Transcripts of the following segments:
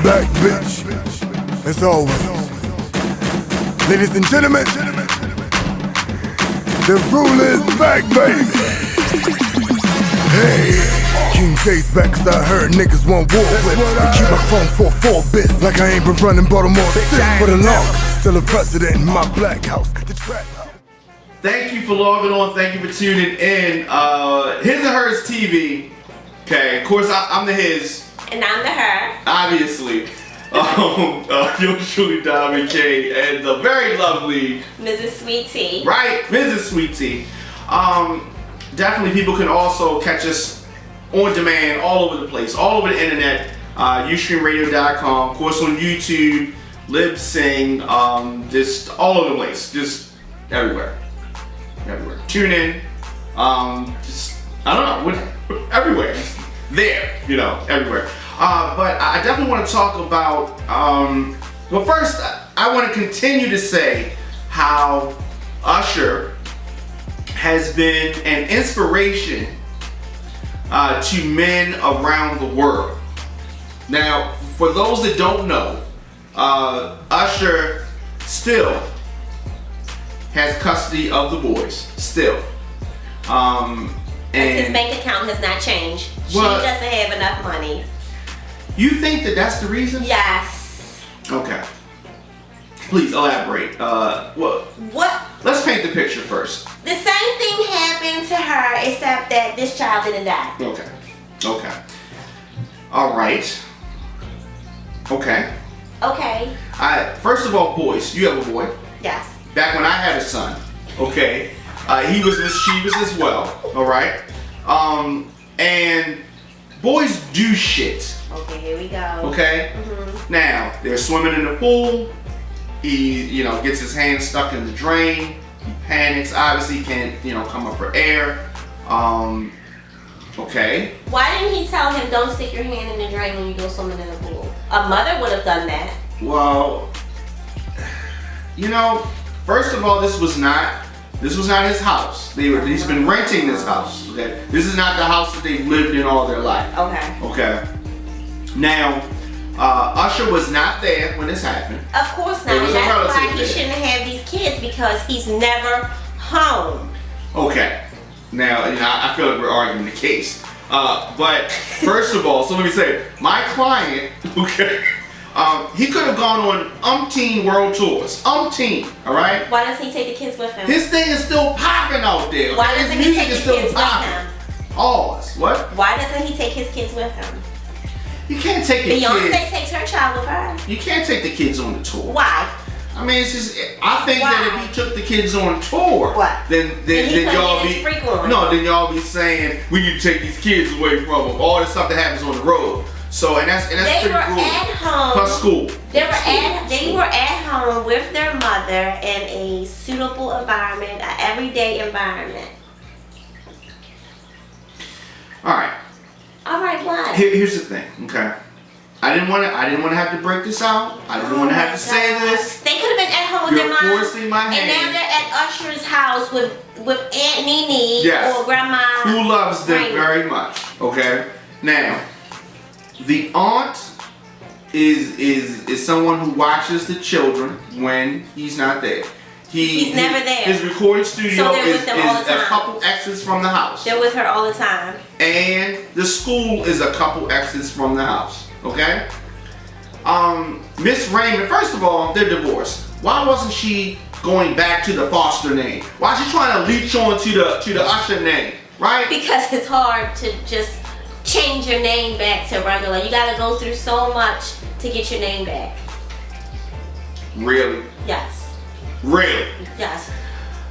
back, bitch. As always. Ladies and gentlemen, the rule is back, baby. Hey, King J's back cause I heard niggas want war with. I keep my phone for 4 bits like I ain't been running Baltimore City for the longest. Still a president in my black house, the trap house. Thank you for logging on. Thank you for tuning in. His and Hers TV. Okay, of course I'm the his. And I'm the her. Obviously. Yours truly, Diamond K, and the very lovely Mrs. Sweet Tea. Right, Mrs. Sweet Tea. Definitely people can also catch us on demand all over the place, all over the internet. Ustreamradio.com, of course on YouTube, Lib Sing, just all over the place, just everywhere. Everywhere. Tune in, just, I don't know, everywhere. Just there, you know, everywhere. But I definitely want to talk about, well first, I want to continue to say how Usher has been an inspiration to men around the world. Now, for those that don't know, Usher still has custody of the boys, still. And his bank account has not changed. She doesn't have enough money. You think that that's the reason? Yes. Okay. Please elaborate. What? Let's paint the picture first. The same thing happened to her, except that this child didn't die. Okay. Okay. All right. Okay. Okay. First of all, boys, you have a boy. Yes. Back when I had a son, okay, he was mischievous as well. All right. And boys do shit. Okay, here we go. Okay. Mm-hmm. Now they're swimming in the pool. He, gets his hand stuck in the drain. He panics. Obviously, can't, come up for air. Okay. Why didn't he tell him don't stick your hand in the drain when you go swimming in the pool? A mother would have done that. Well, first of all, this was not his house. He's been renting this house. Okay. This is not the house that they've lived in all their life. Okay. Okay. Now, Usher was not there when this happened. Of course not. And that's why he shouldn't have these kids, because he's never home. Okay. Now, I feel like we're arguing the case. But first of all, so let me say, my client, okay, he could have gone on umpteen world tours. Umpteen, all right? Why doesn't he take the kids with him? His thing is still popping out there. Okay? Why doesn't he take the kids with him? Pause. What? Why doesn't he take his kids with him? You can't take the Beyonce kids. takes her child with her. You can't take the kids on the tour. Why? I mean, it's just. I think that if he took the kids on tour, then y'all be y'all be saying we need to take these kids away from them. All the stuff that happens on the road. So and that's they pretty were cool. at home. Plus school. They were at home with their mother in a suitable environment, an everyday environment. All right. All right, what? Here's the thing, okay? I didn't want to have to break this out. I didn't want to have to say this. They could have been at home with their mom. You're forcing my hand. And now they're at Usher's house with Aunt Nene or Grandma. Who loves them very much. Okay. Now, the aunt is someone who watches the children when he's not there. He's never there. His recording studio is a couple exits from the house. They're with her all the time. And the school is a couple exits from the house. Okay? Miss Raymond, first of all, they're divorced. Why wasn't she going back to the foster name? Why is she trying to leech on to the Usher name? Right? Because it's hard to just change your name back to regular. You gotta go through so much to get your name back. Really? Yes. Really? Yes.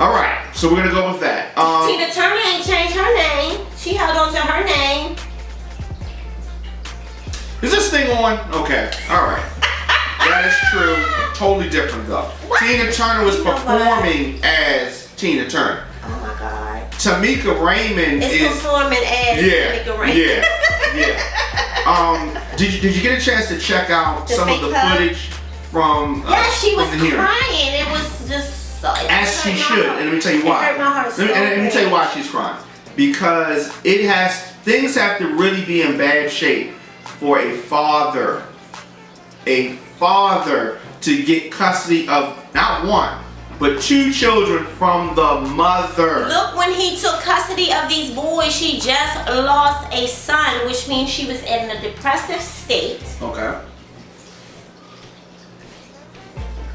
Alright, so we're gonna go with that. Tina Turner ain't changed her name. She held on to her name. Is this thing on? Okay, alright. That is true. Totally different though. What? Tina Turner was performing as Tina Turner. Oh my God. Tameka Raymond is performing as Tameka Raymond. Yeah. Did you get a chance to check out some of the footage from she was from the hearing? Crying. It was just so. As she should. And let me tell you why. It hurt my heart so let me tell you why she's crying. Because things have to really be in bad shape for a father a father to get custody of not one, but 2 children from the mother. Look, when he took custody of these boys, she just lost a son, which means she was in a depressive state. Okay.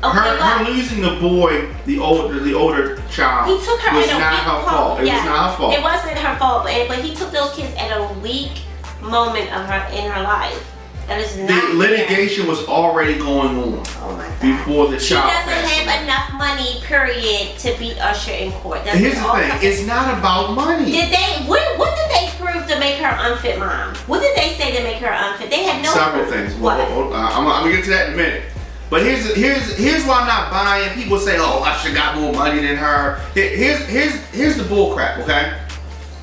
Okay, Her losing the boy, the older child, he took her was at a not weak her fault. It was not her fault. It wasn't her fault, but he took those kids at a weak moment of in her life. That is not The litigation was already going on oh my God. before the She child doesn't passed have away. enough money, period, to beat Usher in court. That's Here's the all thing, it's not about money. Did they? What did they prove to make her unfit mom? What did they say to make her unfit? They had no. Several things. What? I'm gonna get to that in a minute. But here's why I'm not buying. People say, "Oh, Usher got more money than her." Here's the bull crap. Okay,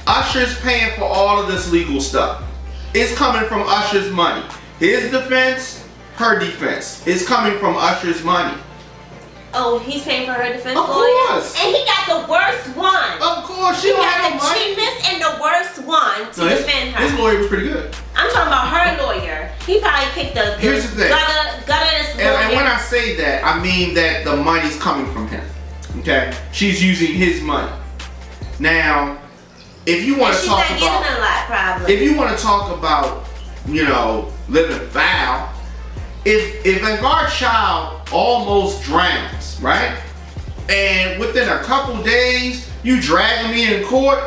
Usher's paying for all of this legal stuff. It's coming from Usher's money. His defense, her defense. It's coming from Usher's money. Oh, he's paying for her defense Of lawyer? course. And he got the worst one. Of course, she He don't got have the no money. cheapest and the worst one to No, defend her. His lawyer was pretty good. I'm talking about her lawyer. He probably picked the Here's the thing. gutterless lawyer. And when I say that, I mean that the money's coming from him. Okay? She's using his money. Now, if you want to she's talk not getting about a lot, probably. if you want to talk about, living foul, if our child almost drowns, right? And within a couple days, you dragging me in court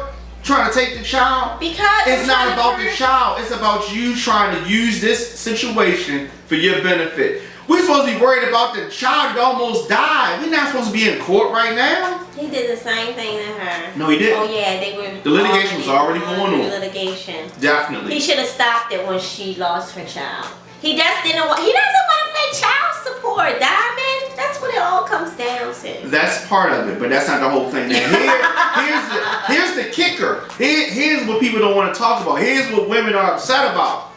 trying to take the child. Because It's not about the child. It's about you trying to use this situation for your benefit. We're supposed to be worried about the child that almost died. We're not supposed to be in court right now. He did the same thing to her. No, he didn't. Oh yeah, they were. The litigation was already going on. Litigation. Definitely. He should have stopped it when she lost her child. He just didn't want. He doesn't want to pay child support, Diamond. That's what it all comes down to. That's part of it, but that's not the whole thing. Now, here's the kicker. Here's what people don't want to talk about. Here's what women are upset about.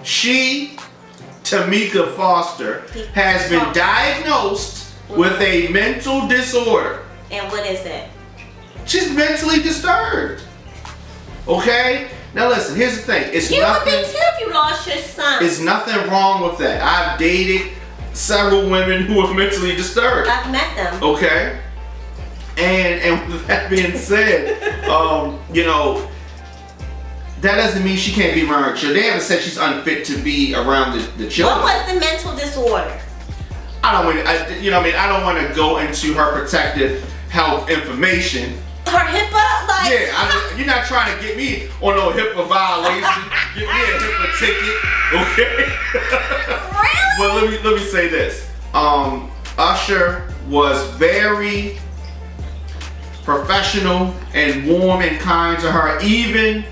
She, Tameka Foster, has been diagnosed with a mental disorder. And what is it? She's mentally disturbed. Okay? Now listen, here's the thing. It's You would be nothing. too if you lost your son. It's nothing wrong with that. I've dated several women who are mentally disturbed. I've met them. Okay? And with that being said, that doesn't mean she can't be around her children. They haven't said she's unfit to be around the children. What was the mental disorder? I don't want to go into her protective health information. Her HIPAA, like. Yeah, you're not trying to get me on no HIPAA violation. Get me a HIPAA ticket, okay? Really? But let me say this. Usher was very professional and warm and kind to her. Even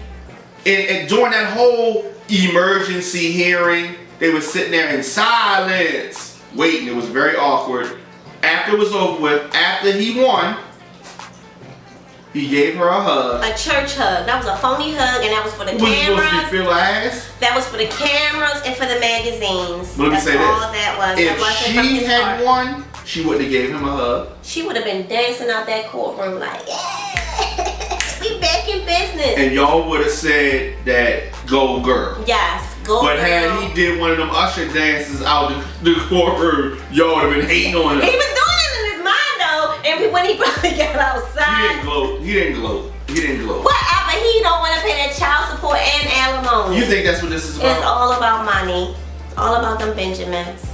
during that whole emergency hearing, they were sitting there in silence, waiting. It was very awkward. After it was over with, after he won, he gave her a hug. A church hug. That was a phony hug, and that was for the Was it supposed to cameras. be feel her ass? That was for the cameras and for the magazines. But let me That's say all this. that was. If That wasn't from she his had heart. won, she wouldn't have gave him a hug. She would have been dancing out that courtroom like, yeah, we back in business. And y'all would have said that, go girl. Yes, go But girl. had he did one of them Usher dances out the courtroom, y'all would have been hating on He him. was doing it in his mind though, and when he probably got outside. He didn't gloat. Whatever, he don't want to pay that child support and alimony. You think that's what this is about? It's all about money. It's all about them Benjamins.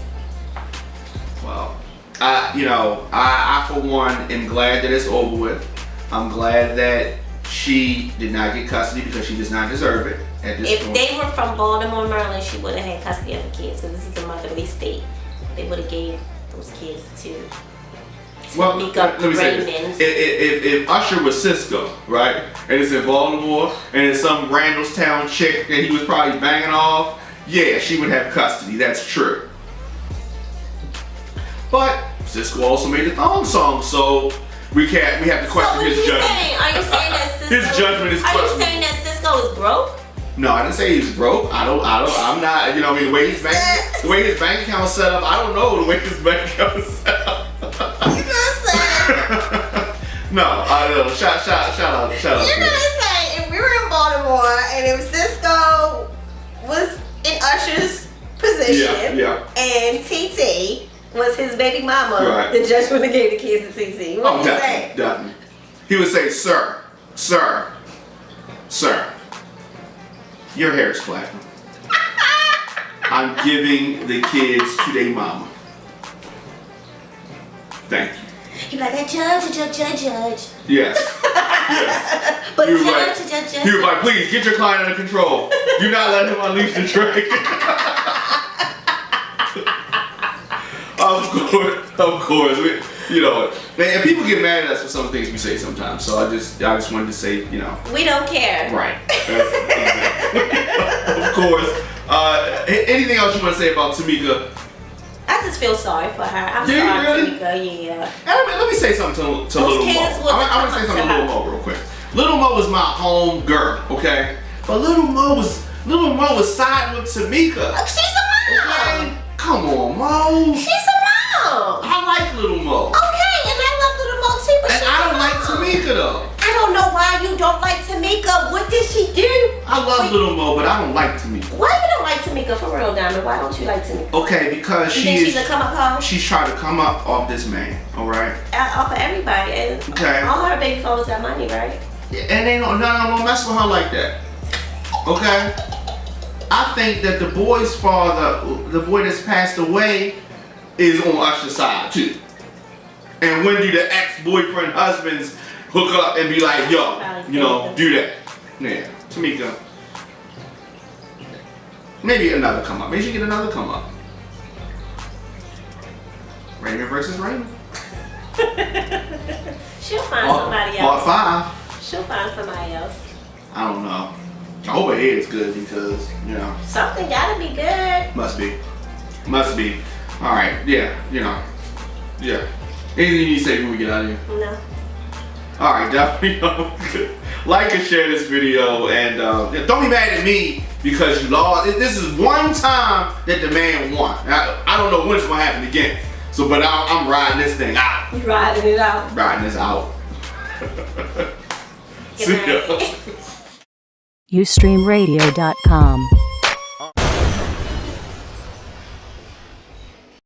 Well, I for one am glad that it's over with. I'm glad that she did not get custody because she does not deserve it at this If point. they were from Baltimore, Maryland, she would have had custody of the kids because this is a motherly state. They would have gave those kids to Well, Tameka let me say Raymond. this. If Usher was Cisco, right, and it's in Baltimore, and it's some Randallstown chick that he was probably banging off, yeah, she would have custody. That's true. But Cisco also made the thong song, so we have to So question what are his you judgment. saying? Are you saying that Cisco? His judgment is Are you questionable. saying that Cisco is broke? No, I didn't say he's broke. I'm not. The way his bank account's set up, I don't know the way his bank account is set up. You're gonna say. No, I don't know. Shout out. You're gonna say if we were in Baltimore and if Cisco was in Usher's position Yeah. and TT was his baby mama, Right. the judge would have gave the kids to TT. What would you say? Definitely. He would say, sir, your hair is platinum. I'm giving the kids to their mama. Thank you. He'd be like, that judge. Yes. But He was judge. He was like, please get your client under control. Do not let him unleash the dragon. Of course. You know, and people get mad at us for some of the things we say sometimes. So I just wanted to say, you know. We don't care. Right. Of course. Anything else you want to say about Tameka? I just feel sorry for her. I'm Do you sorry, really? Tameka. Yeah. Let me say something to Those Little Mo. kids will I want to say come something up to to Little Mo real quick. Little Mo was my home girl, okay? But Little Mo was siding with Tameka. She's a mom. Okay? Come on, Mo. She's a mom. I like Little Mo. Okay, and I love Little Mo too, but And she's I don't a like mom. Tameka though. I don't know why you don't like Tameka. What did she do? I love Little Mo, but I don't like Tameka. Why you don't like Tameka for real, Diamond? Why don't you like Tameka? Okay, because You think she's a come up hoe? she's trying to come up off this man, alright? Off of everybody. And Okay. all her baby fathers got money, right? And they don't mess with her like that. Okay? I think that the boy's father, the boy that's passed away, is on Usher's side too. And when do the ex-boyfriend husbands hook up and be like, yo, you know, do that? Yeah, Tameka. Maybe another come up. Maybe she get another come up. Raymond versus Raymond. She'll find somebody Part else. 5. She'll find somebody else. I don't know. I hope her hair's good because, you know. Something gotta be good. Must be. Alright, yeah, you know. Yeah. Anything you need to say before we get out of here? No. Alright, definitely like and share this video, and don't be mad at me because you lost. This is one time that the man won. I don't know when it's gonna happen again. So, but I'm riding this thing out. You riding it out. Riding this out. Good See ya. night. Ustreamradio.com